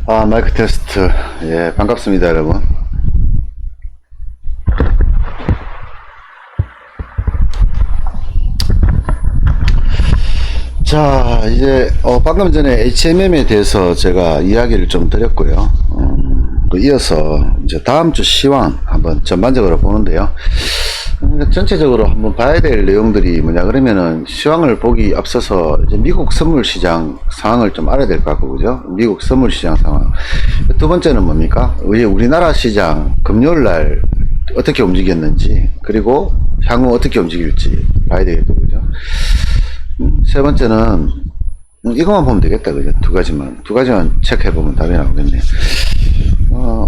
마이크 테스트. 예, 반갑습니다, 여러분. 자, 이제, 방금 전에 HMM에 대해서 제가 이야기를 좀 드렸고요. 또 이어서, 이제 다음 주 시황 한번 전반적으로 보는데요. 전체적으로 한번 봐야 될 내용들이 뭐냐, 그러면은 시황을 보기 앞서서 이제 미국 선물 시장 상황을 좀 알아야 될 것 같고, 그죠? 미국 선물 시장 상황. 두 번째는 뭡니까? 우리나라 시장 금요일 날 어떻게 움직였는지, 그리고 향후 어떻게 움직일지 봐야 되겠고, 그죠? 세 번째는 이것만 보면 되겠다, 그죠? 두 가지만 체크해보면 답이 나오겠네요.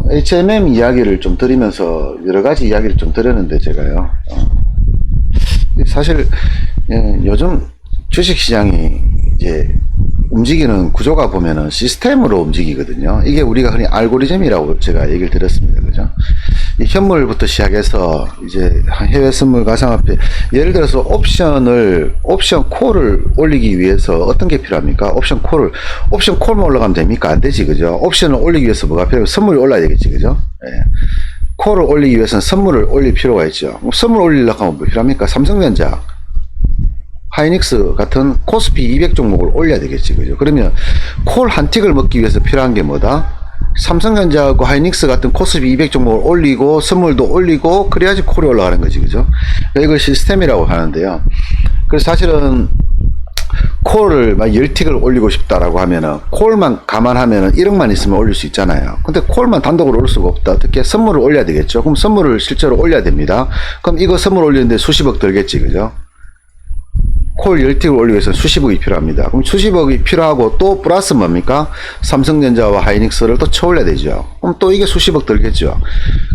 HMM 이야기를 좀 드리면서 여러 가지 이야기를 좀 드렸는데, 제가요. 사실, 요즘 주식시장이 이제 움직이는 구조가 보면은 시스템으로 움직이거든요. 이게 우리가 흔히 알고리즘이라고 제가 얘기를 드렸습니다. 그죠? 이 현물부터 시작해서 이제 해외 선물 가상화폐, 예를 들어서 옵션 콜을 올리기 위해서 어떤 게 필요합니까? 옵션 콜만 올라가면 됩니까? 안 되지, 그죠? 옵션을 올리기 위해서 뭐가 필요하면 선물이 올라야 되겠지, 그죠? 예. 콜을 올리기 위해서는 선물을 올릴 필요가 있죠. 선물 올리려고 하면 뭐 필요합니까? 삼성전자, 하이닉스 같은 코스피 200 종목을 올려야 되겠지, 그죠? 그러면 콜 한 틱을 먹기 위해서 필요한 게 뭐다? 삼성전자하고 하이닉스 같은 코스피 200 종목을 올리고 선물도 올리고 그래야지 콜이 올라가는 거지, 그죠? 이걸 시스템이라고 하는데요. 그래서 사실은 콜을 막 10틱을 올리고 싶다라고 하면은 콜만 감안하면은 1억만 있으면 올릴 수 있잖아요. 근데 콜만 단독으로 올릴 수가 없다. 어떻게? 선물을 올려야 되겠죠. 그럼 선물을 실제로 올려야 됩니다. 그럼 이거 선물 올리는데 수십억 들겠지, 그죠? 콜 10틱을 올리기 위해서 수십억이 필요합니다. 그럼 수십억이 필요하고 또 플러스 뭡니까? 삼성전자와 하이닉스를 또 쳐올려야 되죠. 그럼 또 이게 수십억 들겠죠.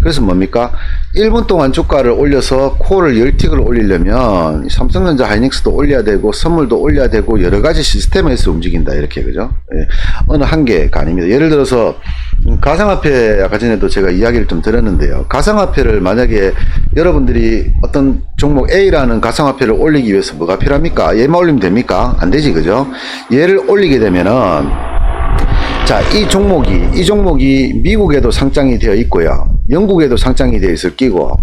그래서 뭡니까? 1분 동안 주가를 올려서 콜을 10틱을 올리려면 삼성전자 하이닉스도 올려야 되고 선물도 올려야 되고 여러 가지 시스템에서 움직인다, 이렇게, 그죠? 예. 어느 한 개가 아닙니다. 예를 들어서 가상화폐, 아까 전에도 제가 이야기를 좀 드렸는데요. 가상화폐를 만약에 여러분들이 어떤 종목 A라는 가상화폐를 올리기 위해서 뭐가 필요합니까? 얘만 올리면 됩니까? 안 되지, 그죠? 얘를 올리게 되면은, 자, 이 종목이 미국에도 상장이 되어 있고요. 영국에도 상장이 되어 있을 끼고,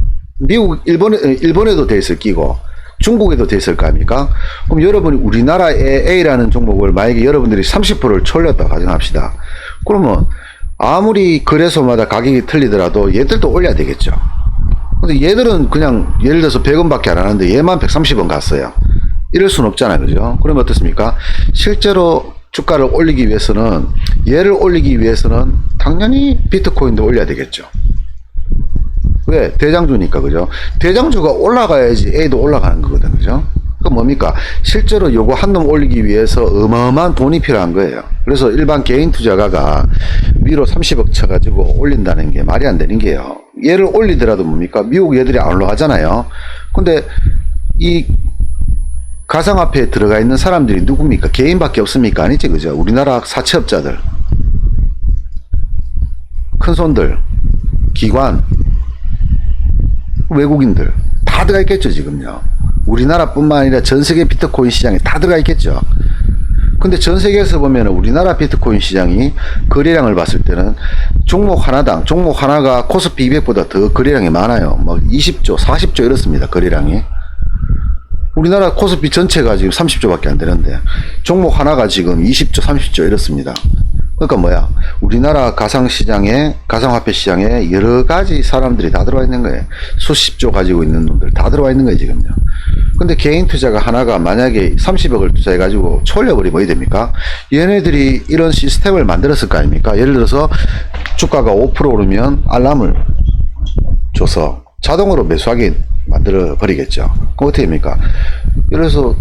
일본에도 되어 있을 끼고, 중국에도 되어 있을 거 아닙니까? 그럼 여러분이 우리나라의 A라는 종목을 만약에 여러분들이 30%를 쳐올렸다 가정합시다. 그러면 아무리 거래소마다 가격이 틀리더라도 얘들도 올려야 되겠죠. 근데 얘들은 그냥 예를 들어서 100원밖에 안 하는데 얘만 130원 갔어요. 이럴 수는 없잖아요, 그죠? 그러면 어떻습니까? 실제로 주가를 올리기 위해서는, 얘를 올리기 위해서는 당연히 비트코인도 올려야 되겠죠. 왜? 대장주니까, 그죠? 대장주가 올라가야지 A도 올라가는 거거든, 그죠? 그럼 뭡니까? 실제로 요거 한 놈 올리기 위해서 어마어마한 돈이 필요한 거예요. 그래서 일반 개인 투자가가 위로 30억 쳐가지고 올린다는 게 말이 안 되는 게요. 얘를 올리더라도 뭡니까? 미국 얘들이 안 올라가잖아요. 근데 이 가상화폐에 들어가 있는 사람들이 누굽니까? 개인밖에 없습니까? 아니지, 그죠? 우리나라 사채업자들, 큰손들, 기관, 외국인들 다 들어가 있겠죠, 지금요. 우리나라뿐만 아니라 전 세계 비트코인 시장에 다 들어가 있겠죠. 근데 전 세계에서 보면 우리나라 비트코인 시장이 거래량을 봤을 때는 종목 하나가 코스피 200보다 더 거래량이 많아요. 뭐 20조, 40조 이렇습니다, 거래량이. 우리나라 코스피 전체가 지금 30조밖에 안 되는데 종목 하나가 지금 20조, 30조 이렇습니다. 그러니까 뭐야? 우리나라 가상화폐 시장에 여러 가지 사람들이 다 들어와 있는 거예요. 수십조 가지고 있는 놈들 다 들어와 있는 거예요, 지금요. 근데 개인 투자가 하나가 만약에 30억을 투자해가지고 쳐올려버리면 어디 됩니까? 얘네들이 이런 시스템을 만들었을 거 아닙니까? 예를 들어서 주가가 5% 오르면 알람을 줘서 자동으로 매수하게 만들어 버리겠죠. 그럼 어떻게 됩니까? 예를 들어서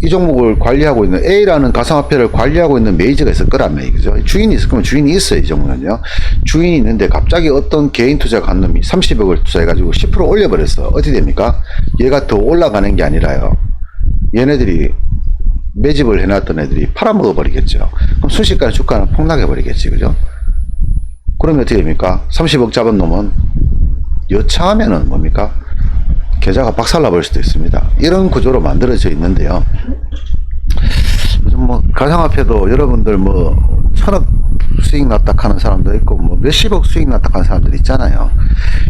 이 종목을 관리하고 있는 A라는 가상화폐를 관리하고 있는 메이저가 있을 거란 말이죠. 주인이 있을 거면 주인이 있어요, 이 종목은요. 주인이 있는데 갑자기 어떤 개인 투자가 한 놈이 30억을 투자해가지고 10% 올려버렸어. 어떻게 됩니까? 얘가 더 올라가는 게 아니라요. 얘네들이 매집을 해놨던 애들이 팔아먹어 버리겠죠. 그럼 순식간에 주가는 폭락해 버리겠지, 그죠? 그러면 어떻게 됩니까? 30억 잡은 놈은 여차하면은 뭡니까? 계좌가 박살나 버릴 수도 있습니다. 이런 구조로 만들어져 있는데요. 요즘 뭐 가상화폐도 여러분들 뭐 1000억 수익 났다 하는 사람도 있고, 뭐 몇십억 수익 났다 하는 사람들 있잖아요.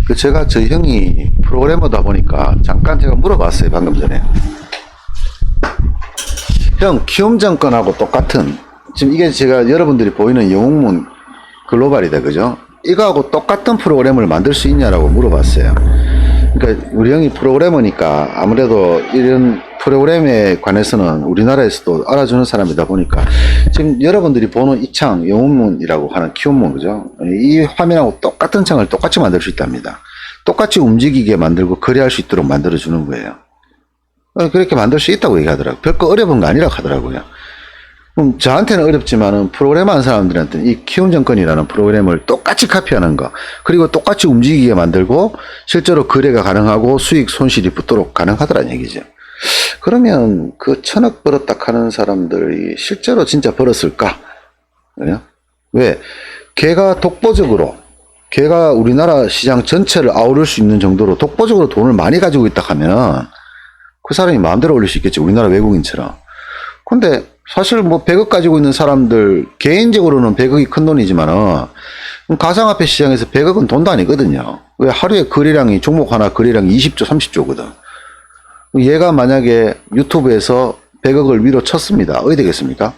그 제가 저희 형이 프로그래머다 보니까 잠깐 제가 물어봤어요, 방금 전에. 형, 키움증권하고 똑같은, 지금 이게 제가 여러분들이 보이는 영웅문 글로벌이다, 그죠? 이거하고 똑같은 프로그램을 만들 수 있냐라고 물어봤어요. 그러니까 우리 형이 프로그래머니까 아무래도 이런 프로그램에 관해서는 우리나라에서도 알아주는 사람이다 보니까 지금 여러분들이 보는 이 창, 영웅문이라고 하는 키움문, 그죠? 이 화면하고 똑같은 창을 똑같이 만들 수 있답니다. 똑같이 움직이게 만들고 거래할 수 있도록 만들어주는 거예요. 그렇게 만들 수 있다고 얘기하더라고요. 별거 어려운 거 아니라고 하더라고요. 그럼 저한테는 어렵지만은 프로그램 하는 사람들한테는 이 키움증권이라는 프로그램을 똑같이 카피하는 거, 그리고 똑같이 움직이게 만들고 실제로 거래가 가능하고 수익 손실이 붙도록 가능하더라는 얘기죠. 그러면 그 1000억 벌었다 하는 사람들이 실제로 진짜 벌었을까? 왜? 걔가 독보적으로, 걔가 우리나라 시장 전체를 아우를 수 있는 정도로 독보적으로 돈을 많이 가지고 있다 하면 그 사람이 마음대로 올릴 수 있겠지, 우리나라 외국인처럼. 근데 사실 뭐 100억 가지고 있는 사람들, 개인적으로는 100억이 큰 돈이지만은 가상화폐 시장에서 100억은 돈도 아니거든요. 왜? 하루에 거래량이, 종목 하나 거래량이 20조, 30조거든. 얘가 만약에 유튜브에서 100억을 위로 쳤습니다. 어디 되겠습니까?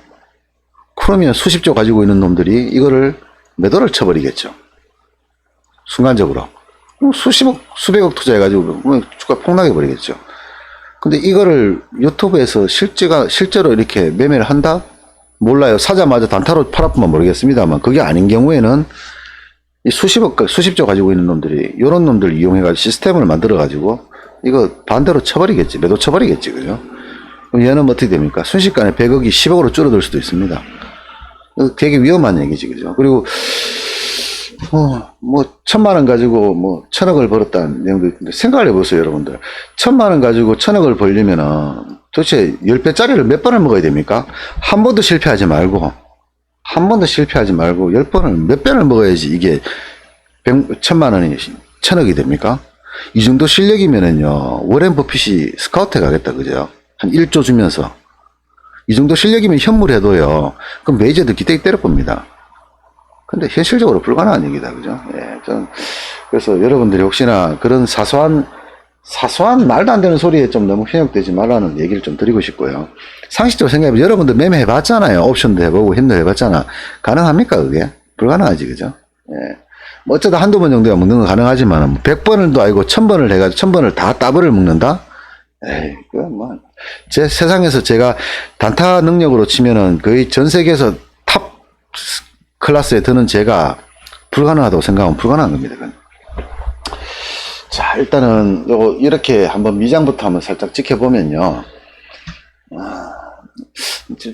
그러면 수십조 가지고 있는 놈들이 이거를 매도를 쳐버리겠죠. 순간적으로. 수십억, 수백억 투자해가지고 주가 폭락해버리겠죠. 근데 이거를 유튜브에서 실제로 이렇게 매매를 한다? 몰라요. 사자마자 단타로 팔았으면 모르겠습니다만, 그게 아닌 경우에는 이 수십조 가지고 있는 놈들이, 요런 놈들 이용해가지고 시스템을 만들어가지고, 이거 반대로 쳐버리겠지. 매도 쳐버리겠지. 그죠? 그럼 얘는 어떻게 됩니까? 순식간에 100억이 10억으로 줄어들 수도 있습니다. 되게 위험한 얘기지. 그죠? 그리고, 뭐 1000만원 가지고 뭐 1000억을 벌었다는 내용도 있는데, 생각을 해보세요, 여러분들. 1000만원 가지고 1000억을 벌려면은 도대체 10배짜리를 몇 번을 먹어야 됩니까? 한 번도 실패하지 말고 10번을 몇 배를 먹어야지 이게 1000만원이 1000억이 됩니까? 이 정도 실력이면은요, 워렌 버핏이 스카우트에 가겠다, 그죠? 한 1조 주면서. 이 정도 실력이면 현물해도요, 그럼 메이저도 기대기 때릴 겁니다. 근데 현실적으로 불가능한 얘기다, 그죠? 예, 그래서 여러분들이 혹시나 그런 사소한 말도 안 되는 소리에 좀 너무 현혹되지 말라는 얘기를 좀 드리고 싶고요. 상식적으로 생각해보면 여러분들 매매 해봤잖아요. 옵션도 해보고 힘도 해봤잖아. 가능합니까, 그게? 불가능하지, 그죠? 예. 뭐 어쩌다 한두 번 정도야 먹는 건 가능하지만, 100번을도 아니고 1000번을 해가지고 1000번을 다 더블을 먹는다? 에이, 그건 뭐, 세상에서 제가 단타 능력으로 치면은 거의 전 세계에서 탑 클래스에 드는 제가 불가능하다고 생각하면 불가능한 겁니다. 그건. 자, 일단은 이렇게 한번 미장부터 한번 살짝 지켜보면요.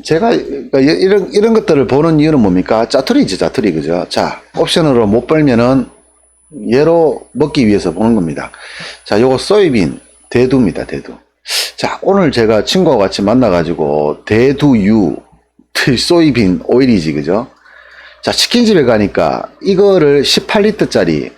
제가 이런 것들을 보는 이유는 뭡니까? 짜투리지, 짜투리, 그죠? 자, 옵션으로 못 벌면은 얘로 먹기 위해서 보는 겁니다. 자, 요거 소이빈 대두입니다, 대두. 자, 오늘 제가 친구와 같이 만나가지고 대두유 소이빈 오일이지, 그죠? 자, 치킨집에 가니까 이거를 18리터짜리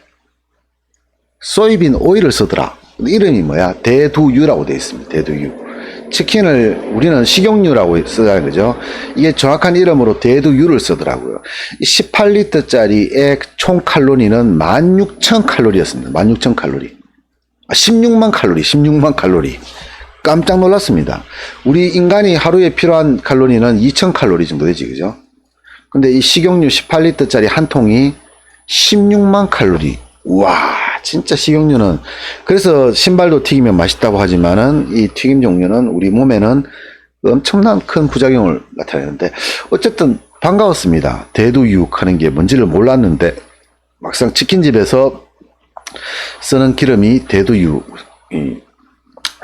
소이빈 오일을 쓰더라. 이름이 뭐야? 대두유라고 되어 있습니다. 대두유. 치킨을 우리는 식용유라고 쓰잖아요, 그죠? 이게 정확한 이름으로 대두유를 쓰더라고요. 18리터짜리의 총 칼로리는 16,000칼로리였습니다. 16,000칼로리. 16만 칼로리. 깜짝 놀랐습니다. 우리 인간이 하루에 필요한 칼로리는 2,000칼로리 정도 되지, 그죠? 근데 이 식용유 18리터짜리 한 통이 16만 칼로리. 와, 진짜 식용유는, 그래서 신발도 튀기면 맛있다고 하지만은 이 튀김 종류는 우리 몸에는 엄청난 큰 부작용을 나타내는데, 어쨌든 반가웠습니다. 대두유 하는 게 뭔지를 몰랐는데 막상 치킨집에서 쓰는 기름이 대두유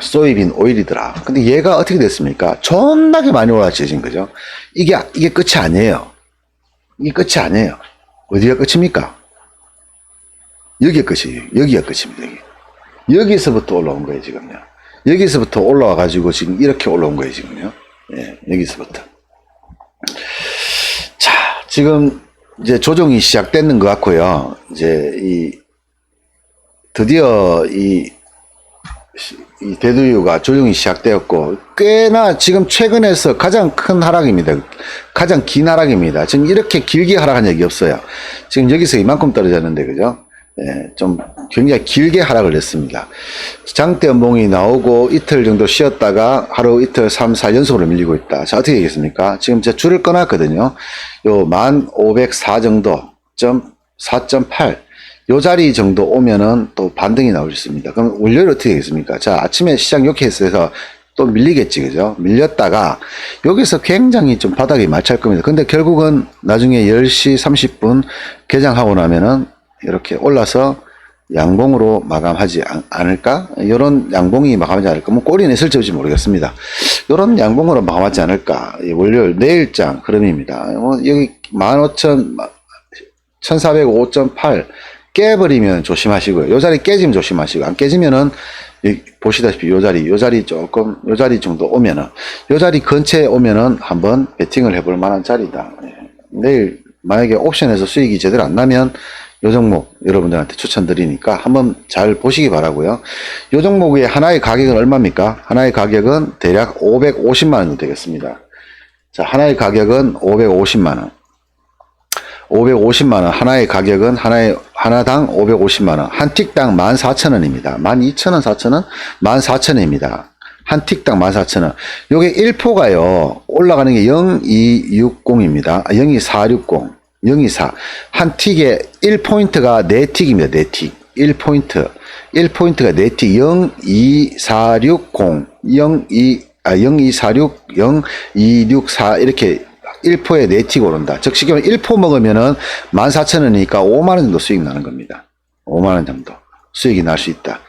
소이빈 오일이더라. 근데 얘가 어떻게 됐습니까? 존나게 많이 올라지진 거죠. 이게 끝이 아니에요. 이게 끝이 아니에요. 어디가 끝입니까? 여기가 끝이에요. 여기가 끝입니다. 여기서부터 올라온 거예요, 지금요. 여기서부터 올라와 가지고 지금 이렇게 올라온 거예요, 지금요. 예, 여기서부터. 자, 지금 이제 조정이 시작되는 것 같고요. 이제 드디어 이 대두유가 조정이 시작되었고, 꽤나 지금 최근에서 가장 큰 하락입니다. 가장 긴 하락입니다. 지금 이렇게 길게 하락한 적이 없어요. 지금 여기서 이만큼 떨어졌는데, 그죠? 예, 좀 굉장히 길게 하락을 했습니다. 장대 연봉이 나오고 이틀 정도 쉬었다가 하루 이틀 3, 4연속으로 밀리고 있다. 자, 어떻게 되겠습니까? 지금 제가 줄을 꺼놨거든요. 요 1504 정도, 4.8. 요 자리 정도 오면은 또 반등이 나올 수 있습니다. 그럼 월요일 어떻게 되겠습니까? 자, 아침에 시장 이렇게 해서 또 밀리겠지, 그죠? 밀렸다가 여기서 굉장히 좀 바닥이 마찰 겁니다. 근데 결국은 나중에 10시 30분 개장하고 나면은 이렇게 올라서 양봉으로 마감하지 않을까? 이런 양봉이 마감하지 않을까? 뭐 꼴이 냈을지 없지 모르겠습니다. 이런 양봉으로 마감하지 않을까? 월요일 내일장 흐름입니다. 여기 15,000, 1405.8 깨버리면 조심하시고요. 요 자리 깨지면 조심하시고, 안 깨지면은 보시다시피 요 자리 조금, 요 자리 정도 오면은, 요 자리 근처에 오면은 한번 베팅을 해볼 만한 자리다. 내일 만약에 옵션에서 수익이 제대로 안 나면 요 종목 여러분들한테 추천드리니까 한번 잘 보시기 바라고요. 요 종목의 하나의 가격은 얼마입니까? 하나의 가격은 대략 550만 원 되겠습니다. 자, 하나의 가격은 550만 원. 550만 원. 하나의 가격은 하나당 550만 원. 한 틱당 14,000원입니다. 12,000원, 4,000원? 14,000원입니다. 한 틱당 14,000원. 요게 1포가요. 올라가는 게 0260입니다. 02460. 024. 한 틱에 1포인트가 4틱입니다. 4틱. 1포인트. 1포인트가 4틱. 02460. 0246, 0264. 이렇게 1포에 4틱 오른다. 즉, 시기면 1포 먹으면은 14,000원이니까 5만원 정도 수익 나는 겁니다. 5만원 정도 수익이 날 수 있다.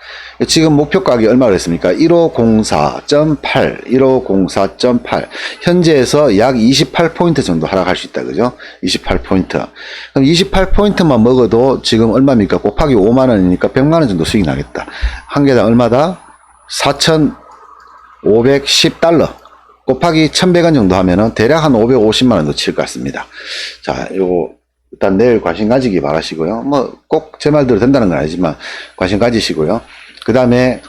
지금 목표 가격이 얼마가 됐습니까? 1504.8, 1504.8. 현재에서 약 28포인트 정도 하락할 수 있다. 그죠? 28포인트. 그럼 28포인트만 먹어도 지금 얼마입니까? 곱하기 5만원이니까 100만원 정도 수익이 나겠다. 한 개당 얼마다? 4,510달러. 곱하기 1,100원 정도 하면은 대략 한 550만 원도 칠 것 같습니다. 자, 요거 일단 내일 관심 가지기 바라시고요. 뭐 꼭 제 말대로 된다는 건 아니지만 관심 가지시고요. 그 다음에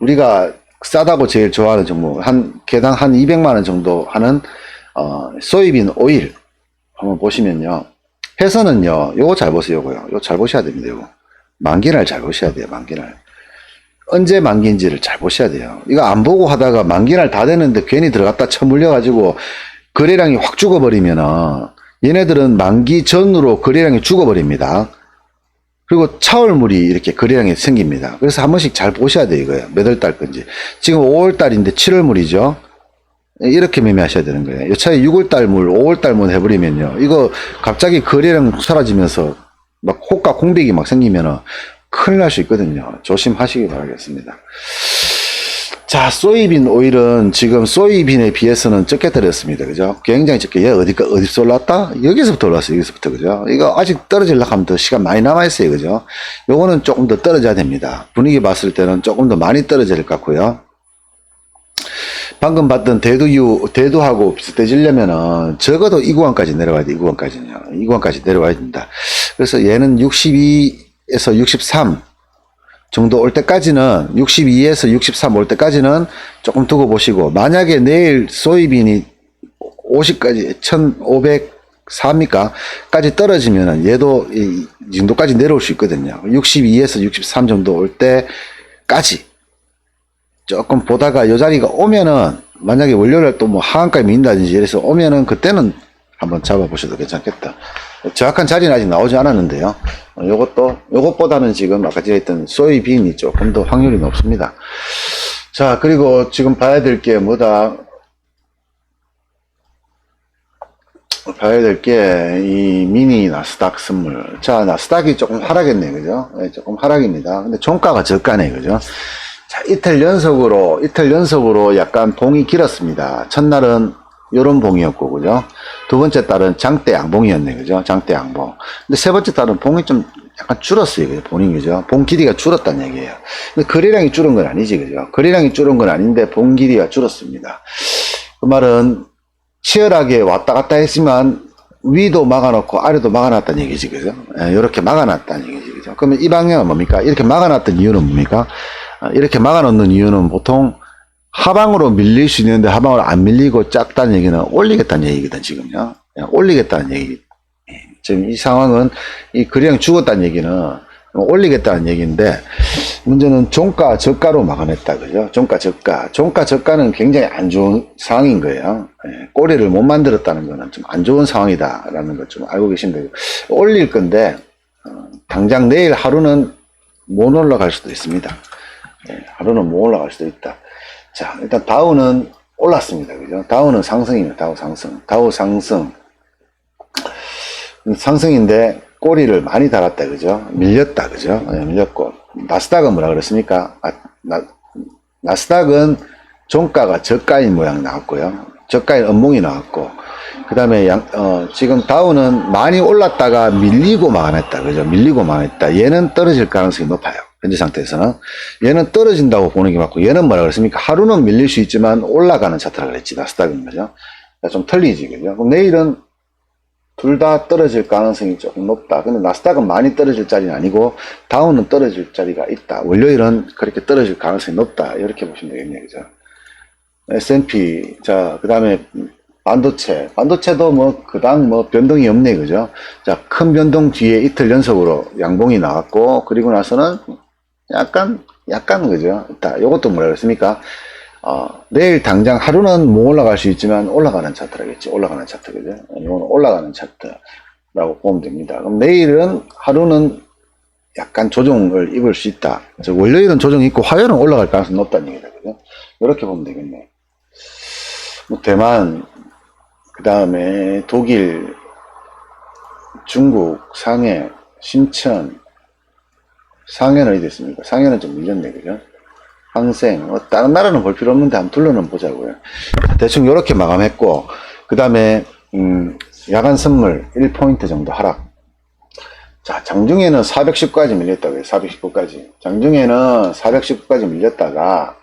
우리가 싸다고 제일 좋아하는 종목, 한 개당 한 200만 원 정도 하는 소이빈 오일 한번 보시면요. 회선은요, 요거 잘 보세요. 요거 잘 보셔야 됩니다. 요거 만기날 잘 보셔야 돼요. 만기날. 언제 만기인지를 잘 보셔야 돼요. 이거 안 보고 하다가 만기날 다 되는데 괜히 들어갔다 쳐물려가지고 거래량이 확 죽어버리면은 얘네들은 만기 전으로 거래량이 죽어버립니다. 그리고 차월물이 이렇게 거래량이 생깁니다. 그래서 한 번씩 잘 보셔야 돼요. 이거요. 몇 월 달 건지. 지금 5월 달인데 7월물이죠. 이렇게 매매하셔야 되는 거예요. 이 차에 6월 달물, 5월 달물 해버리면요. 이거 갑자기 거래량 사라지면서 막 호가 공백이 막 생기면은 큰일 날 수 있거든요. 조심하시기 바라겠습니다. 자, 소이빈 오일은 지금 소이빈에 비해서는 적게 떨어졌습니다. 그죠? 굉장히 적게. 얘 어디서 올랐다? 여기서부터 올랐어요. 여기서부터. 그죠? 이거 아직 떨어지려고 하면 더 시간 많이 남아있어요. 그죠? 요거는 조금 더 떨어져야 됩니다. 분위기 봤을 때는 조금 더 많이 떨어질 것 같고요. 방금 봤던 대두하고 비슷해지려면은 적어도 이 구간까지 내려가야 돼. 이 구간까지는요. 이 구간까지 내려와야 된다. 그래서 얘는 62에서 63 정도 올 때까지는 62에서 63 올 때까지는 조금 두고 보시고, 만약에 내일 소이빈이 50까지 1504입니까? 까지 떨어지면은 얘도 이 정도까지 내려올 수 있거든요. 62에서 63 정도 올 때까지 조금 보다가 요 자리가 오면은, 만약에 월요일에 또 뭐 하한가에 민다든지 이래서 오면은 그때는 한번 잡아보셔도 괜찮겠다. 정확한 자리는 아직 나오지 않았는데요. 요것보다는 지금 아까 제가 했던 소이빈이 조금 더 확률이 높습니다. 자, 그리고 지금 봐야 될 게 뭐다? 봐야 될 게 이 미니 나스닥 선물. 자, 나스닥이 조금 하락했네. 그죠? 네, 조금 하락입니다. 근데 종가가 저가네. 그죠? 자, 이틀 연속으로 약간 봉이 길었습니다. 첫날은 요런 봉이었고, 그죠? 두 번째 달은 장대 양봉이었네, 그죠? 장대 양봉. 근데 세 번째 달은 봉이 좀 약간 줄었어요, 그죠? 봉이, 그죠? 봉 길이가 줄었다는 얘기예요. 근데 거래량이 줄은 건 아니지, 그죠? 거래량이 줄은 건 아닌데 봉 길이가 줄었습니다. 그 말은 치열하게 왔다 갔다 했지만 위도 막아놓고 아래도 막아놨다는 얘기지, 그죠? 예, 이렇게 막아놨다는 얘기지, 그죠? 그러면 이 방향은 뭡니까? 이렇게 막아놨던 이유는 뭡니까? 이렇게 막아놓는 이유는 보통 하방으로 밀릴 수 있는데 하방으로 안 밀리고 작다는 얘기는 올리겠다는 얘기거든, 지금요. 올리겠다는 얘기. 지금 이 상황은 이 거래량이 죽었다는 얘기는 올리겠다는 얘기인데, 문제는 종가 저가로 막아냈다, 그죠? 종가 저가는 굉장히 안 좋은 상황인 거예요. 꼬리를 못 만들었다는 거는 좀 안 좋은 상황이다라는 걸 좀 알고 계신데, 올릴 건데 당장 내일 하루는 못 올라갈 수도 있습니다. 하루는 못 올라갈 수도 있다. 자, 일단 다우는 올랐습니다, 그죠? 다우는 상승입니다. 다우 상승. 상승인데 꼬리를 많이 달았다, 그죠? 밀렸다, 그죠? 밀렸고. 나스닥은 뭐라 그랬습니까? 나스닥은 종가가 저가인 모양 나왔고요. 저가인 음봉이 나왔고, 그 다음에 지금 다우는 많이 올랐다가 밀리고 막아냈다, 그죠? 밀리고 막아냈다. 얘는 떨어질 가능성이 높아요. 현재 상태에서는. 얘는 떨어진다고 보는 게 맞고, 얘는 뭐라 그랬습니까? 하루는 밀릴 수 있지만 올라가는 차트라 그랬지, 나스닥은, 그죠? 좀 틀리지, 그죠? 그럼 내일은 둘 다 떨어질 가능성이 조금 높다. 근데 나스닥은 많이 떨어질 자리는 아니고 다우는 떨어질 자리가 있다. 월요일은 그렇게 떨어질 가능성이 높다. 이렇게 보시면 되겠네요, 그죠? S&P, 자, 그 다음에 반도체도 뭐 그당 뭐 변동이 없네, 그죠? 자, 큰 변동 뒤에 이틀 연속으로 양봉이 나왔고, 그리고 나서는 약간 그죠? 자, 요것도 뭐라 그랬습니까? 내일 당장 하루는 못 올라갈 수 있지만 올라가는 차트라겠지. 올라가는 차트, 그죠? 이거는 올라가는 차트라고 보면 됩니다. 그럼 내일은 하루는 약간 조정을 입을 수 있다. 즉, 월요일은 조정이 있고 화요일은 올라갈 가능성이 높다는 얘기다, 그죠? 이렇게 보면 되겠네. 뭐 대만, 그 다음에 독일, 중국, 상해, 신천, 상해는 어디 됐습니까? 상해는 좀 밀렸네, 그죠? 항생, 다른 나라는 볼 필요 없는데 한번 둘러는 보자고요. 대충 이렇게 마감했고, 그 다음에 야간 선물 1포인트 정도 하락. 자, 장중에는 410까지 밀렸다고요. 419까지. 장중에는 419까지 밀렸다가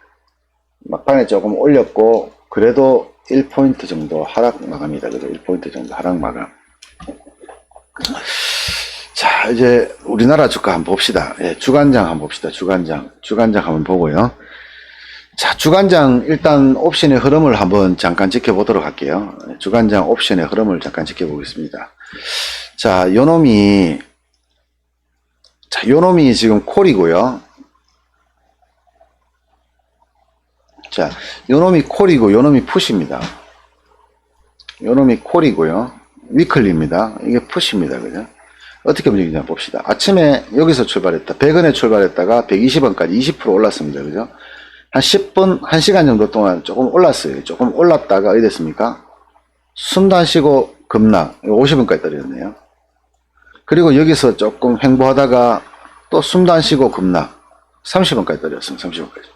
막판에 조금 올렸고, 그래도 1포인트 정도 하락 마감이다, 그죠? 1포인트 정도 하락 마감. 자, 이제 우리나라 주가 한번 봅시다. 예, 주간장 한번 봅시다. 주간장 한번 보고요. 자, 주간장 일단 옵션의 흐름을 한번 잠깐 지켜보도록 할게요. 주간장 옵션의 흐름을 잠깐 지켜보겠습니다. 자, 요놈이 지금 콜이고요. 자, 요놈이 콜이고 요놈이 푸시입니다. 요놈이 콜이고요. 위클리입니다. 이게 푸시입니다, 그죠? 어떻게 움직이냐 봅시다. 아침에 여기서 출발했다. 100원에 출발했다가 120원까지 20% 올랐습니다. 그죠? 한 10분, 1시간 정도 동안 조금 올랐어요. 조금 올랐다가 어디 됐습니까? 숨도 안 쉬고 급락. 50원까지 떨어졌네요. 그리고 여기서 조금 횡보하다가 또 숨도 안 쉬고 급락. 30원까지 떨어졌습니다. 30원까지.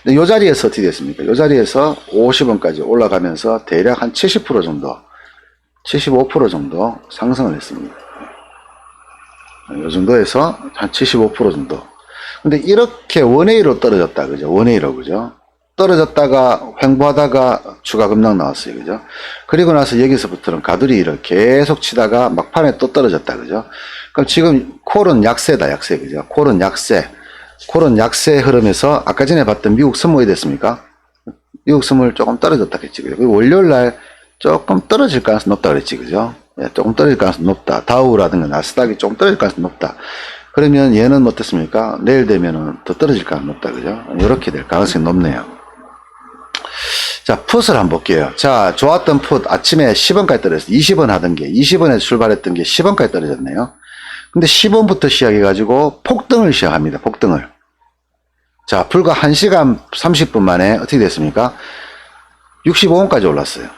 근데 요 자리에서 어떻게 됐습니까? 요 자리에서 50원까지 올라가면서 대략 한 70% 정도, 75% 정도 상승을 했습니다. 요 정도에서 한 75% 정도. 근데 이렇게 원웨이로 떨어졌다, 그죠? 원웨이로, 그죠? 떨어졌다가 횡보하다가 추가 급락 나왔어요, 그죠? 그리고 나서 여기서부터는 가두리를 계속 치다가 막판에 또 떨어졌다, 그죠? 그럼 지금 콜은 약세다, 약세, 그죠? 콜은 약세 흐름에서 아까 전에 봤던 미국 선물이 됐습니까? 미국 선물 조금 떨어졌다 그랬지, 그죠? 그리고 월요일 날 조금 떨어질 가능성이 높다 그랬지, 그죠? 예, 조금 떨어질 가능성이 높다. 다우라든가 나스닥이 조금 떨어질 가능성이 높다. 그러면 얘는 어떻습니까? 내일 되면은 더 떨어질 가능성이 높다, 그죠? 이렇게 될 가능성이 높네요. 자, 풋을 한번 볼게요. 자, 좋았던 풋 아침에 10원까지 떨어졌어요. 20원 하던 게 20원에 출발했던 게 10원까지 떨어졌네요. 근데 10원부터 시작해가지고 폭등을 시작합니다. 폭등을. 자, 불과 1시간 30분 만에 어떻게 됐습니까? 65원까지 올랐어요.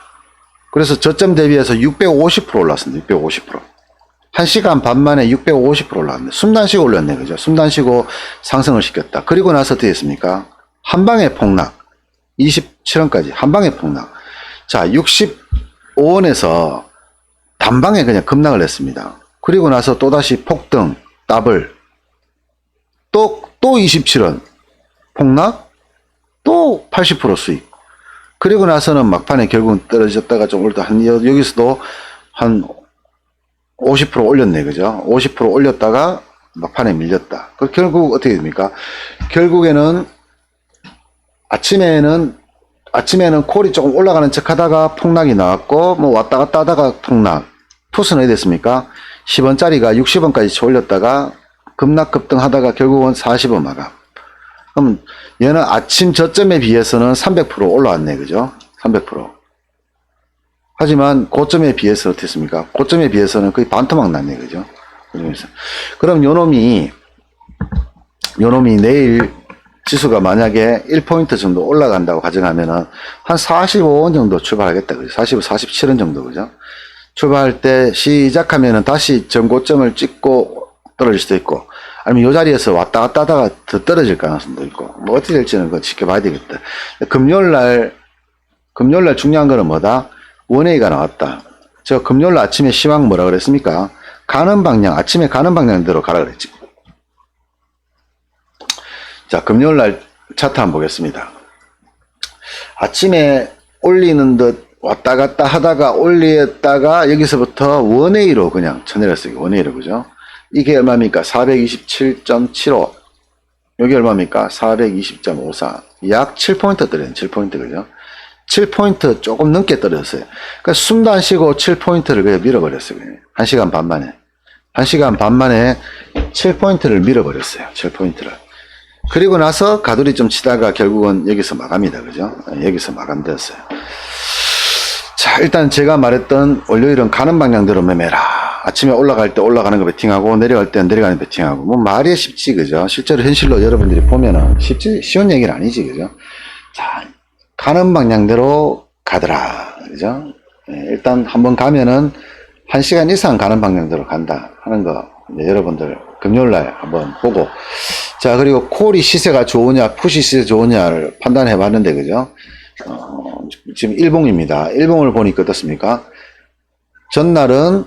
그래서 저점 대비해서 650% 올랐습니다. 650%. 1시간 반 만에 650% 올랐는데 숨도 안 쉬고 올렸네, 그죠? 숨도 안 쉬고 상승을 시켰다. 그리고 나서 어떻게 됐습니까? 한방에 폭락. 27원까지 한방에 폭락. 자, 65원에서 단방에 그냥 급락을 했습니다. 그리고 나서 또다시 폭등, 더블, 또 27원 폭락, 또 80% 수익. 그리고 나서는 막판에 결국은 떨어졌다가 좀 올다 여기서도 한 50% 올렸네, 그죠? 50% 올렸다가 막판에 밀렸다. 그 결국 어떻게 됩니까? 결국에는 아침에는 콜이 조금 올라가는 척 하다가 폭락이 나왔고, 뭐 왔다 갔다 하다가 폭락. 푸스는 어디 됐습니까? 10원짜리가 60원까지 올렸다가 급락 급등 하다가 결국은 40원 마감. 그럼 얘는 아침 저점에 비해서는 300% 올라왔네. 그죠? 300%. 하지만 고점에 비해서 어땠습니까? 고점에 비해서는 거의 반토막 났네. 그죠? 그럼 요놈이 내일 지수가 만약에 1포인트 정도 올라간다고 가정하면은 한 45원 정도 출발하겠다. 그죠? 45, 47원 정도. 그죠? 출발할 때 시작하면은 다시 전고점을 찍고 떨어질 수도 있고, 아니면 이 자리에서 왔다 갔다 하다가 더 떨어질 가능성도 있고, 뭐 어떻게 될지는 그거 지켜봐야 되겠다. 금요일날 중요한 거는 뭐다? 원웨이가 나왔다. 저 금요일날 아침에 시황 뭐라 그랬습니까? 가는 방향, 아침에 가는 방향대로 가라 그랬지. 자, 금요일날 차트 한번 보겠습니다. 아침에 올리는 듯 왔다 갔다 하다가 올렸다가 여기서부터 원웨이로 그냥 쳐내렸어요. 원웨이로. 그죠? 이게 얼마입니까? 427.75. 여기 얼마입니까? 420.54. 약 7포인트 떨어졌네. 7포인트. 그죠? 7포인트 조금 넘게 떨어졌어요. 그러니까 숨도 안 쉬고 7포인트를 그냥 밀어버렸어요. 그냥. 1시간 반 만에. 1시간 반 만에 7포인트를 밀어버렸어요. 7포인트를. 그리고 나서 가돌이 좀 치다가 결국은 여기서 마감이다. 그죠? 여기서 마감되었어요. 자, 일단 제가 말했던 월요일은 가는 방향대로 매매라. 아침에 올라갈 때 올라가는 거 베팅하고, 내려갈 때 내려가는 거 베팅하고. 뭐 말이 쉽지. 그죠? 실제로 현실로 여러분들이 보면은 쉬운 얘기는 아니지. 그죠? 자, 가는 방향대로 가더라. 그죠? 일단 한번 가면은 1시간 이상 가는 방향대로 간다 하는 거 여러분들 금요일날 한번 보고, 자, 그리고 콜이 시세가 좋으냐 푸시 시세 좋으냐를 판단해 봤는데, 그죠? 지금 일봉입니다. 일봉을 보니까 어떻습니까? 전날은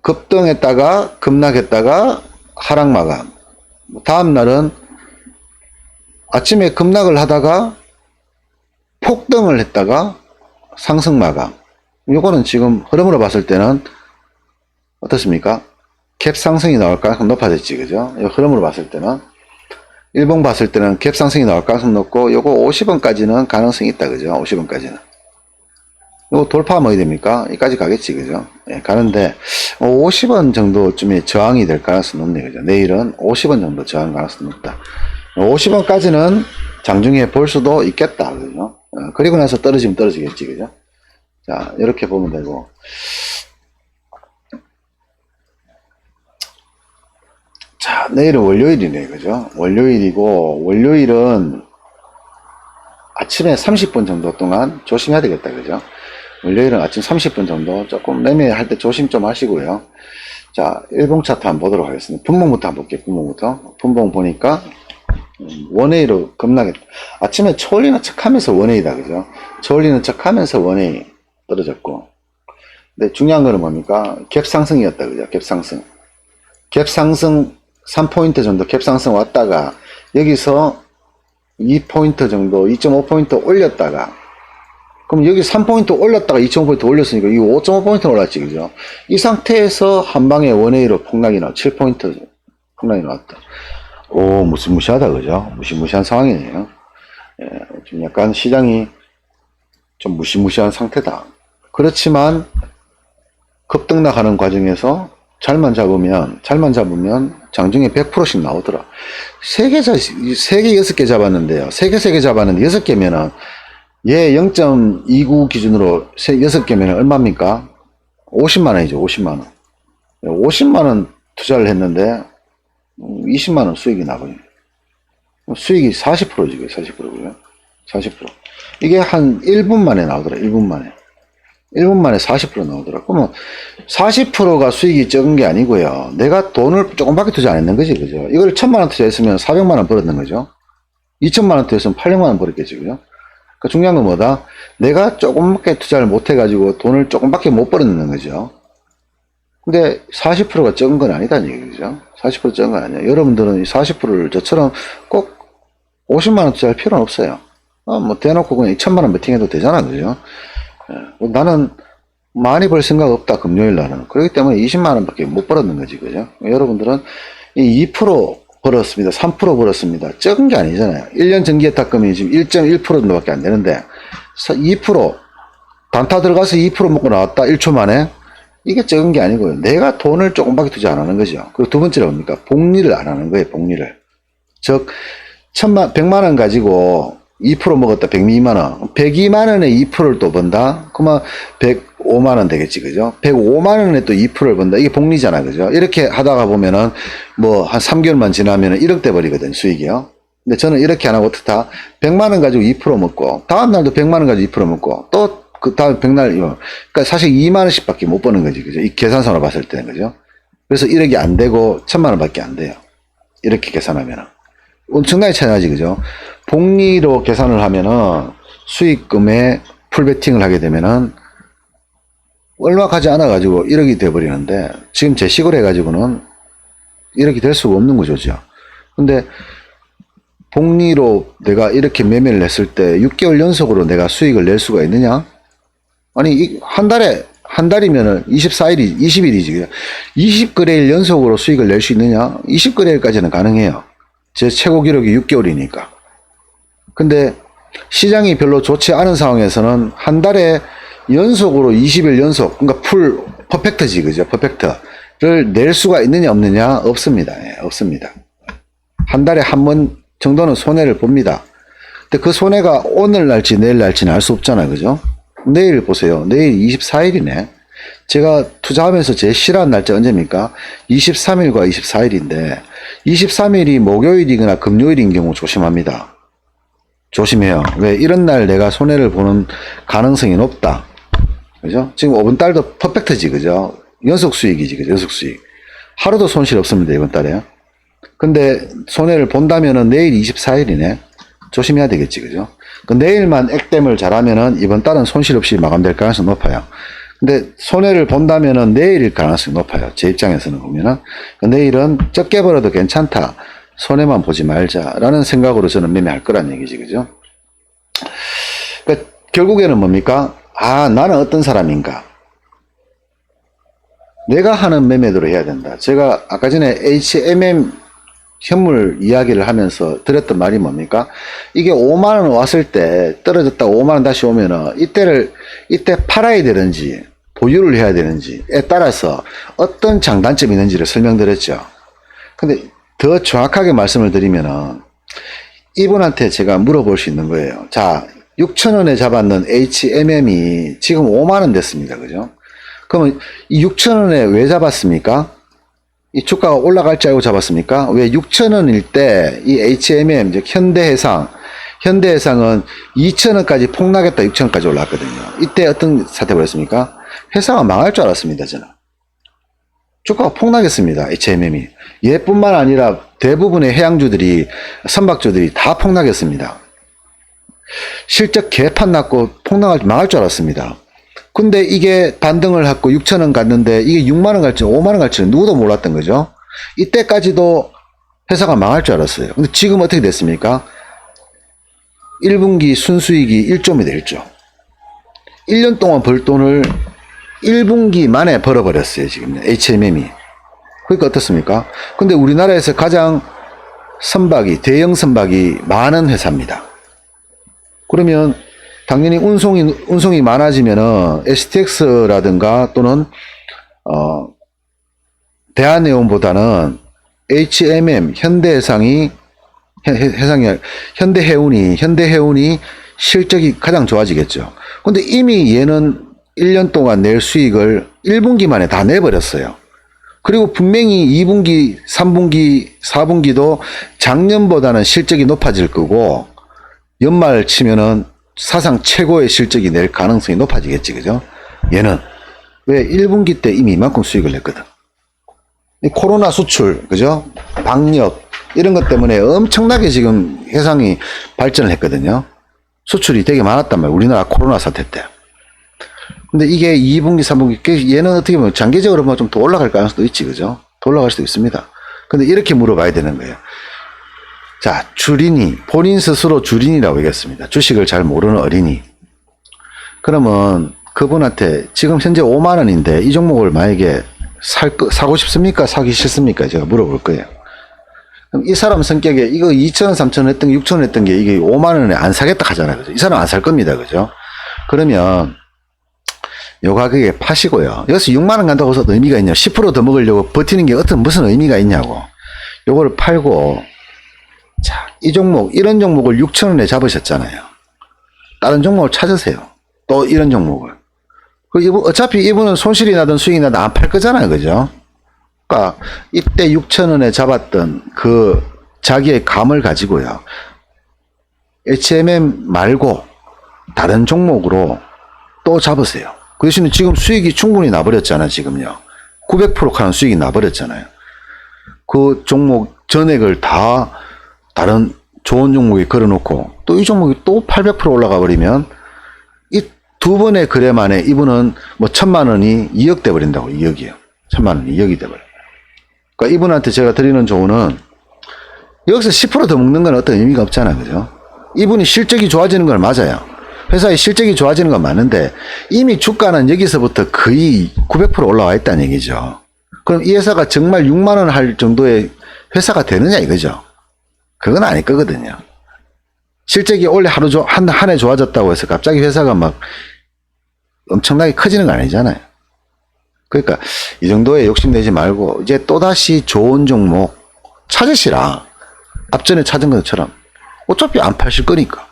급등했다가 급락했다가 하락 마감, 다음날은 아침에 급락을 하다가 폭등을 했다가 상승 마감. 요거는 지금 흐름으로 봤을 때는 어떻습니까? 갭 상승이 나올 가능성이 높아졌지. 그죠? 흐름으로 봤을 때는, 일봉 봤을 때는 갭 상승이 나올 가능성이 높고, 요거 50원까지는 가능성이 있다. 그죠? 50원까지는. 요거 돌파하면 어디 됩니까? 여기까지 가겠지. 그죠? 예, 가는데 50원 정도쯤에 저항이 될 가능성이 높네. 그죠? 내일은 50원 정도 저항 가능성이 높다. 50원까지는 장중에 볼 수도 있겠다. 그죠? 그리고 나서 떨어지면 떨어지겠지. 그죠? 자, 이렇게 보면 되고. 자, 내일은 월요일이네. 그죠? 월요일이고, 월요일은 아침에 30분 정도 동안 조심해야 되겠다. 그죠? 월요일은 아침 30분 정도 조금 매매할 때 조심 좀 하시고요. 자, 일봉 차트 한번 보도록 하겠습니다. 분봉부터 한번 볼게요. 분봉부터. 분봉 보니까 원웨이로 급락했다. 아침에 초올리는 척 하면서 원웨이다. 그죠? 초올리는 척 하면서 원웨이 떨어졌고. 근데 중요한 거는 뭡니까? 갭 상승이었다. 그죠? 갭 상승. 갭 상승 3포인트 정도 갭 상승 왔다가 여기서 2포인트 정도, 2.5포인트 올렸다가, 그럼 여기 3포인트 올렸다가 2.5포인트 올렸으니까 이거 5.5포인트 올랐지. 그죠? 이 상태에서 한 방에 원웨이로 폭락이 나와. 7포인트 폭락이 나왔다. 오, 무시무시하다. 그죠? 무시무시한 상황이네요. 예, 좀 약간 시장이 좀 무시무시한 상태다. 그렇지만 급등 나가는 과정에서 잘만 잡으면 장중에 100%씩 나오더라. 3개, 6개 잡았는데요. 3개 잡았는데 6개면은, 얘 0.29 기준으로 6개면은 얼마입니까? 50만원이죠, 50만원. 50만원 투자를 했는데, 20만원 수익이 나거든요. 수익이 40%지, 40%고요. 40%. 이게 한 1분 만에 나오더라, 1분 만에. 1분 만에 40% 나오더라. 그러면 40%가 수익이 적은 게 아니고요. 내가 돈을 조금밖에 투자 안 했는 거지. 그죠? 이걸 1000만원 투자했으면 400만원 벌었는 거죠. 2000만원 투자했으면 800만원 벌었겠지. 그죠? 그러니까 중요한 건 뭐다? 내가 조금밖에 투자를 못 해가지고 돈을 조금밖에 못 벌었는 거죠. 근데 40%가 적은 건 아니다는 얘기죠. 40% 적은 건 아니야. 여러분들은 이 40%를 저처럼 꼭 50만원 투자할 필요는 없어요. 뭐 대놓고 그냥 2000만원 베팅해도 되잖아. 그죠? 나는 많이 벌 생각 없다. 금요일 날은. 그렇기 때문에 20만원 밖에 못 벌었는 거지. 그죠? 여러분들은 이 2% 벌었습니다. 3% 벌었습니다. 적은 게 아니잖아요. 1년 정기예탁금이 지금 1.1% 정도밖에 안 되는데 2% 단타 들어가서 2% 먹고 나왔다 1초 만에. 이게 적은 게 아니고요. 내가 돈을 조금밖에 투자 안 하는 거죠. 그리고 두 번째로 뭡니까? 복리를 안 하는 거예요. 복리를. 즉 100만 원 가지고 2% 먹었다. 102만 원. 102만 원에 2%를 또 번다? 그러면 105만 원 되겠지. 그죠? 105만 원에 또 2%를 번다. 이게 복리잖아. 그죠? 이렇게 하다가 보면은 뭐 한 3개월만 지나면은 1억 돼 버리거든. 수익이요. 근데 저는 이렇게 안 하고 어떻다? 100만 원 가지고 2% 먹고, 다음 날도 100만 원 가지고 2% 먹고, 또 그 다음 100날, 그러니까 사실 2만 원씩 밖에 못 버는 거지. 그죠? 이 계산상으로 봤을 때는. 그죠? 그래서 1억이 안 되고 1000만 원 밖에 안 돼요. 이렇게 계산하면은. 엄청나게 차이 나지. 그죠? 복리로 계산을 하면은 수익금에 풀베팅을 하게 되면은 얼마 가지 않아 가지고 1억이 돼 버리는데, 지금 제식으로 해 가지고는 1억이 될 수가 없는 구조죠. 근데 복리로 내가 이렇게 매매를 했을 때 6개월 연속으로 내가 수익을 낼 수가 있느냐? 아니 한 달이면은 24일이 20일이지. 20거래일 연속으로 수익을 낼 수 있느냐? 20거래일까지는 가능해요. 제 최고 기록이 6개월이니까. 근데 시장이 별로 좋지 않은 상황에서는 한 달에 연속으로 20일 연속, 그러니까 풀 퍼펙트지. 그죠? 퍼펙트를 낼 수가 있느냐 없느냐? 없습니다. 예, 없습니다. 한 달에 한 번 정도는 손해를 봅니다. 근데 그 손해가 오늘 날지 내일 날지는 알 수 없잖아요. 그죠? 내일 보세요. 내일 24일이네. 제가 투자하면서 제일 싫어하는 날짜 언제입니까? 23일과 24일인데 23일이 목요일이거나 금요일인 경우 조심합니다. 조심해요. 왜? 이런 날 내가 손해를 보는 가능성이 높다. 그죠? 지금 5분 달도 퍼펙트지. 그죠? 연속 수익이지. 그죠? 연속 수익. 하루도 손실 없습니다. 이번 달에. 근데 손해를 본다면은 내일 24일이네. 조심해야 되겠지. 그죠? 그 내일만 액땜을 잘하면은 이번 달은 손실 없이 마감될 가능성이 높아요. 근데 손해를 본다면은 내일일 가능성이 높아요. 제 입장에서는 보면은. 내일은 적게 벌어도 괜찮다. 손해만 보지 말자라는 생각으로 저는 매매할 거란 얘기지. 그죠? 그러니까 결국에는 뭡니까? 아, 나는 어떤 사람인가? 내가 하는 매매대로 해야 된다. 제가 아까 전에 HMM 현물 이야기를 하면서 드렸던 말이 뭡니까? 이게 5만원 왔을 때 떨어졌다 5만원 다시 오면은 이때 팔아야 되는지 보유를 해야 되는지에 따라서 어떤 장단점이 있는지를 설명드렸죠. 근데 더 정확하게 말씀을 드리면은 이분한테 제가 물어볼 수 있는 거예요. 자, 6,000원에 잡았는 HMM이 지금 5만원 됐습니다. 그죠? 그러면 이 6,000원에 왜 잡았습니까? 이 주가가 올라갈 줄 알고 잡았습니까? 왜 6,000원일 때 이 HMM, 즉 현대해상은 2,000원까지 폭락했다 6,000원까지 올라왔거든요. 이때 어떤 사태 벌였습니까? 회사가 망할 줄 알았습니다. 저는. 주가가 폭락했습니다. HMM이. 얘뿐만 아니라 대부분의 해양주들이, 선박주들이 다 폭락했습니다. 실적 개판 났고 망할 줄 알았습니다. 근데 이게 반등을 하고 6,000원 갔는데 이게 6만원 갈지 5만원 갈지는 누구도 몰랐던 거죠. 이때까지도 회사가 망할 줄 알았어요. 근데 지금 어떻게 됐습니까? 1분기 순수익이 1조입니다. 1조. 1년 동안 벌 돈을 1분기 만에 벌어버렸어요. 지금 HMM이. 그러니까 어떻습니까? 근데 우리나라에서 가장 대형 선박이 많은 회사입니다. 그러면 당연히 운송이 많아지면은 STX라든가 또는 대한해운보다는 HMM 현대해상이 현대해운이 실적이 가장 좋아지겠죠. 근데 이미 얘는 1년 동안 낼 수익을 1분기 만에 다 내버렸어요. 그리고 분명히 2분기, 3분기, 4분기도 작년보다는 실적이 높아질 거고 연말 치면은 사상 최고의 실적이 낼 가능성이 높아지겠지. 그죠? 얘는 왜 1분기 때 이미 이만큼 수익을 냈거든. 코로나 수출, 그죠? 방역 이런 것 때문에 엄청나게 지금 해상이 발전을 했거든요. 수출이 되게 많았단 말이에요. 우리나라 코로나 사태 때. 근데 이게 2분기, 3분기, 얘는 어떻게 보면 장기적으로 뭐 좀 더 올라갈 가능성도 있지. 그죠? 더 올라갈 수도 있습니다. 근데 이렇게 물어봐야 되는 거예요. 자, 주린이, 본인 스스로 주린이라고 얘기했습니다. 주식을 잘 모르는 어린이. 그러면 그분한테 지금 현재 5만원인데 이 종목을 만약에 사고 싶습니까? 사기 싫습니까? 제가 물어볼 거예요. 그럼 이 사람 성격에 이거 2,000원, 3,000원 했던 게 6,000원 했던 게 이게 5만 원에 안 사겠다 하잖아요. 그죠? 이 사람 안 살 겁니다. 그죠? 그러면 요 가격에 파시고요. 여기서 6만 원 간다고 해서 의미가 있냐? 10% 더 먹으려고 버티는 게 무슨 의미가 있냐고. 요거를 팔고, 자, 이 종목, 이런 종목을 6,000원에 잡으셨잖아요. 다른 종목을 찾으세요. 또 이런 종목을. 어차피 이분은 손실이 나든 수익이 나든 안 팔 거잖아요. 그죠? 그러니까 이때 6,000원에 잡았던 그 자기의 감을 가지고요. HMM 말고 다른 종목으로 또 잡으세요. 그 대신에 지금 수익이 충분히 나버렸잖아요. 지금요. 900% 하는 수익이 나버렸잖아요. 그 종목 전액을 다 다른 좋은 종목에 걸어놓고 또 이 종목이 또 800% 올라가 버리면 이 두 번의 거래 만에 이분은 뭐 1,000만 원이 2억 돼 버린다고. 2억이요. 1,000만 원이 2억이 돼 버려요. 그러니까 이분한테 제가 드리는 조언은 여기서 10% 더 먹는 건 어떤 의미가 없잖아요. 그죠? 이분이 실적이 좋아지는 건 맞아요. 회사의 실적이 좋아지는 건 맞는데 이미 주가는 여기서부터 거의 900% 올라와 있다는 얘기죠. 그럼 이 회사가 정말 6만 원 할 정도의 회사가 되느냐 이거죠. 그건 아닐 거거든요. 실적이 원래 한 해 좋아졌다고 해서 갑자기 회사가 막 엄청나게 커지는 건 아니잖아요. 그러니까 이 정도에 욕심내지 말고 이제 또다시 좋은 종목 찾으시라. 앞전에 찾은 것처럼 어차피 안 파실 거니까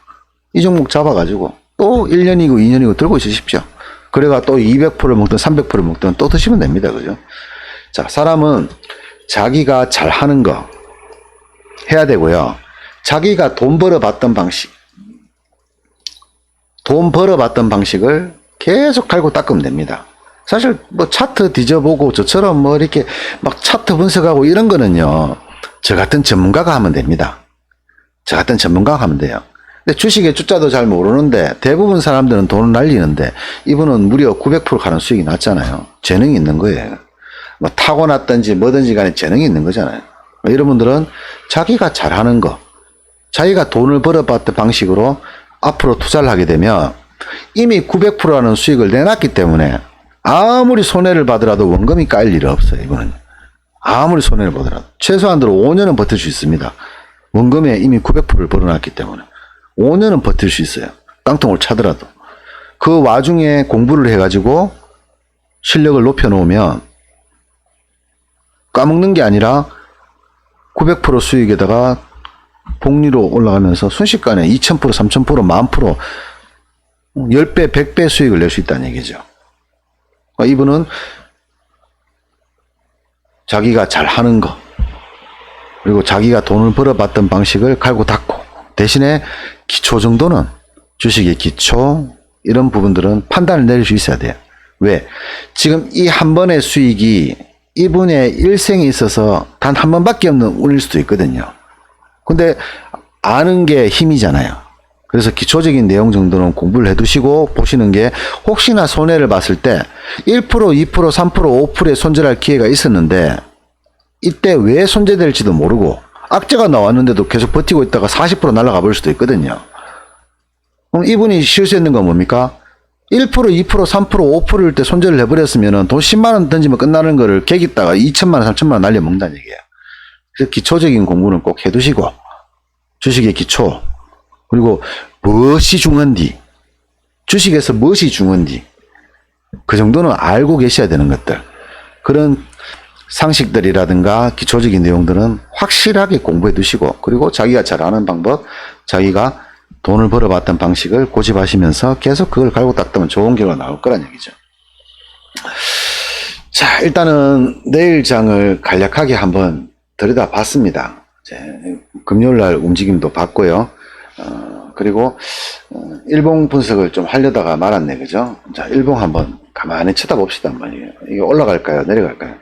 이 종목 잡아가지고 또 1년이고 2년이고 들고 있으십시오. 그래가 또 200% 먹든 300% 먹든 또 드시면 됩니다. 그죠? 자, 사람은 자기가 잘하는 거 해야 되고요. 자기가 돈 벌어봤던 방식, 돈 벌어봤던 방식을 계속 갈고 닦으면 됩니다. 사실 뭐 차트 뒤져보고 저처럼 뭐 이렇게 막 차트 분석하고 이런 거는요, 저 같은 전문가가 하면 됩니다. 저 같은 전문가가 하면 돼요. 근데 주식의 주자도 잘 모르는데 대부분 사람들은 돈을 날리는데 이분은 무려 900% 가는 수익이 났잖아요. 재능이 있는 거예요. 뭐 타고났든지 뭐든지 간에 재능이 있는 거잖아요. 여러분들은 자기가 잘하는 거, 자기가 돈을 벌어봤던 방식으로 앞으로 투자를 하게 되면 이미 900%라는 수익을 내놨기 때문에 아무리 손해를 받더라도 원금이 깔 일이 없어요. 이거는 아무리 손해를 보더라도 최소한으로 5년은 버틸 수 있습니다. 원금에 이미 900%를 벌어놨기 때문에 5년은 버틸 수 있어요. 깡통을 차더라도. 그 와중에 공부를 해가지고 실력을 높여놓으면 까먹는 게 아니라 900% 수익에다가 복리로 올라가면서 순식간에 2000%, 3000%, 10,000%, 10배, 100배 수익을 낼 수 있다는 얘기죠. 이분은 자기가 잘하는 거, 그리고 자기가 돈을 벌어봤던 방식을 갈고 닦고, 대신에 기초 정도는 주식의 기초, 이런 부분들은 판단을 내릴 수 있어야 돼요. 왜? 지금 이 한 번의 수익이 이분의 일생에 있어서 단 한 번밖에 없는 운일 수도 있거든요. 근데 아는 게 힘이잖아요. 그래서 기초적인 내용 정도는 공부를 해두시고 보시는 게 혹시나 손해를 봤을 때 1%, 2%, 3%, 5%에 손절할 기회가 있었는데 이때 왜 손절될지도 모르고 악재가 나왔는데도 계속 버티고 있다가 40% 날아가 버릴 수도 있거든요. 그럼 이분이 실수했는 건 뭡니까? 1%, 2%, 3%, 5%일 때 손절을 해버렸으면 돈 10만 원 던지면 끝나는 거를 개기다가 2천만 원, 3천만 원 날려먹는다는 얘기예요. 그래서 기초적인 공부는 꼭 해두시고 주식의 기초, 그리고 무엇이 중요한지, 주식에서 무엇이 중요한지 그 정도는 알고 계셔야 되는 것들, 그런 상식들이라든가 기초적인 내용들은 확실하게 공부해 두시고, 그리고 자기가 잘 아는 방법, 자기가 돈을 벌어봤던 방식을 고집하시면서 계속 그걸 갈고 닦으면 좋은 결과 나올 거란 얘기죠. 자, 일단은 내일 장을 간략하게 한번 들여다봤습니다. 금요일날 움직임도 봤고요. 그리고 일봉 분석을 좀 하려다가 말았네, 그죠? 자, 일봉 한번 가만히 쳐다봅시다. 한번. 이게 올라갈까요? 내려갈까요?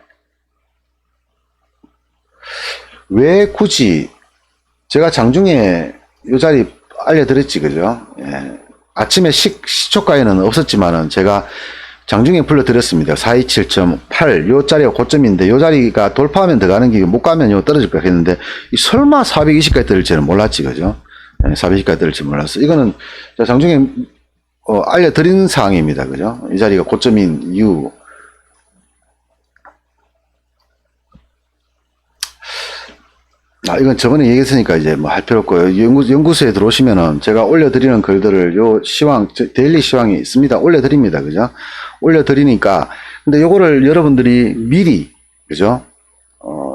왜 굳이 제가 장중에 이 자리 알려드렸지, 그죠? 예. 아침에 시초가에는 없었지만은 제가 장중에 불러드렸습니다. 427.8 요 자리가 고점인데 요 자리가 돌파하면 들어가는 게 못 가면 요 떨어질 거 했는데 설마 420까지 떨어질지는 몰랐지, 그죠? 420까지 떨어질지 몰랐어. 이거는 장중에 알려드리는 사항입니다, 그죠? 이 자리가 고점인 이유. 이건 저번에 얘기했으니까 이제 뭐 할 필요 없고요. 연구소에 들어오시면은 제가 올려드리는 글들을 요 시황, 데일리 시황이 있습니다. 올려드립니다. 그죠? 올려드리니까. 근데 요거를 여러분들이 미리, 그죠?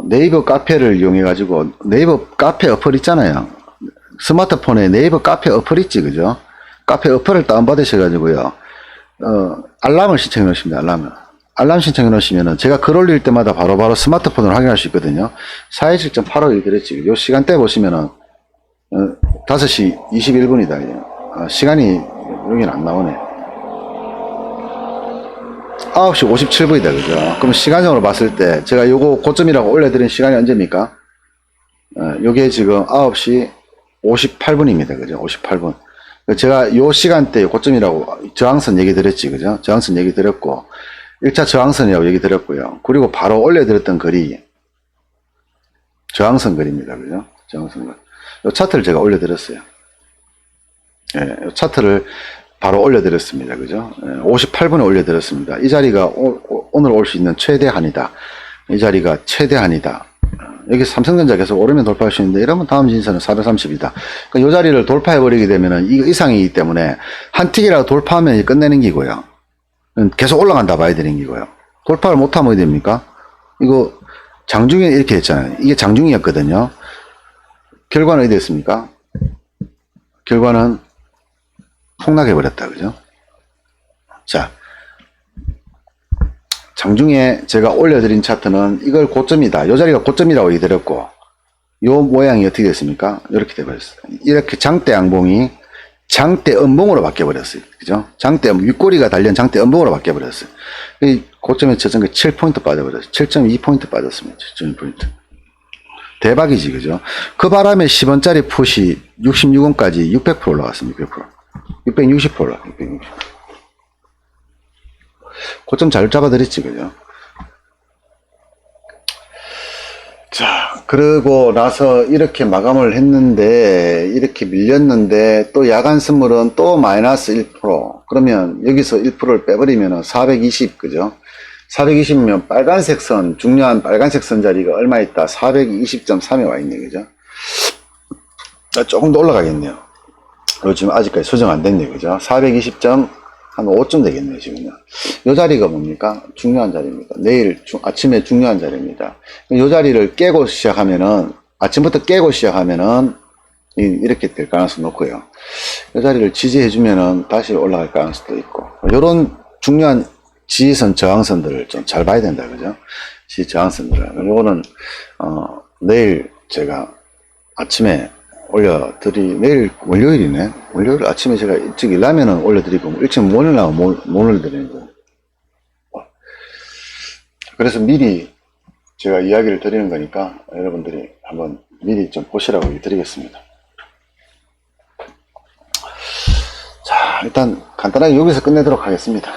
네이버 카페를 이용해가지고, 네이버 카페 어플 있잖아요. 스마트폰에 네이버 카페 어플 있지, 그죠? 카페 어플을 다운받으셔가지고요. 알람을 신청해 놓으십니다. 알람 신청해 놓으시면은 제가 글 올릴 때마다 바로바로 스마트폰으로 확인할 수 있거든요. 427.85 그랬지. 요 시간대 보시면은, 5시 21분이다. 시간이 여기는 안 나오네. 9시 57분이다. 그죠? 그럼 시간적으로 봤을 때 제가 요거 고점이라고 올려드린 시간이 언제입니까? 요게 지금 9시 58분입니다. 그죠? 58분. 제가 요 시간대 고점이라고 저항선 얘기 드렸지. 그죠? 저항선 얘기 드렸고, 1차 저항선이라고 얘기 드렸고요. 그리고 바로 올려드렸던 글이 저항선 글입니다. 그죠? 저항선 글. 요 차트를 제가 올려드렸어요. 예, 요 차트를 바로 올려드렸습니다. 그죠? 58분에 올려드렸습니다. 이 자리가 오늘 올 수 있는 최대한이다. 이 자리가 최대한이다. 여기 삼성전자 계속 오르면 돌파할 수 있는데 이러면 다음 진선은 430이다. 그러니까 이 자리를 돌파해버리게 되면은 이거 이상이기 때문에 한 틱이라도 돌파하면 끝내는 기고요. 계속 올라간다 봐야 되는 기고요. 돌파를 못하면 어디 됩니까? 이거 장중에 이렇게 했잖아요. 이게 장중이었거든요. 결과는 어디 됐습니까? 결과는 폭락해버렸다. 그죠? 자, 장중에 제가 올려드린 차트는 이걸 고점이다. 이 자리가 고점이라고 얘기드렸고, 요 모양이 어떻게 됐습니까? 이렇게 돼버렸어요. 이렇게 장대 양봉이 장대 음봉으로 바뀌어버렸어요. 그죠? 장대, 윗꼬리가 달린 장대 음봉으로 바뀌어버렸어요. 이 고점에 쳐진 게 7포인트 빠져버렸어요. 7.2포인트 빠졌습니다. 7.2포인트. 대박이지, 그죠? 그 바람에 10원짜리 풋이 66원까지 600% 올라갔습니다. 600%. 660% 올라, 660%. 고점 잘 잡아드렸지, 그죠? 자, 그러고 나서 이렇게 마감을 했는데, 이렇게 밀렸는데, 또 야간 선물은 또 마이너스 1%. 그러면 여기서 1%를 빼버리면 420, 그죠? 420이면 빨간색 선, 중요한 빨간색 선 자리가 얼마 있다? 420.3에 와 있네, 그죠? 조금 더 올라가겠네요. 지금 아직까지 수정 안 됐네, 그죠? 420점 한 5점 되겠네요, 지금요. 이 자리가 뭡니까? 중요한 자리입니다. 내일 아침에 중요한 자리입니다. 이 자리를 깨고 시작하면은, 아침부터 깨고 시작하면은, 이렇게 될 가능성이 높고요. 이 자리를 지지해주면은 다시 올라갈 가능성도 있고, 이런 중요한 지지선, 저항선들을 좀 잘 봐야 된다, 그죠? 지지 저항선들을. 요거는, 내일 제가 아침에 내일 월요일이네. 월요일 아침에 제가 일찍 일하면은 올려드리고, 일찍 못 일하면 못 올려드리고. 그래서 미리 제가 이야기를 드리는 거니까 여러분들이 한번 미리 좀 보시라고 드리겠습니다. 자, 일단 간단하게 여기서 끝내도록 하겠습니다.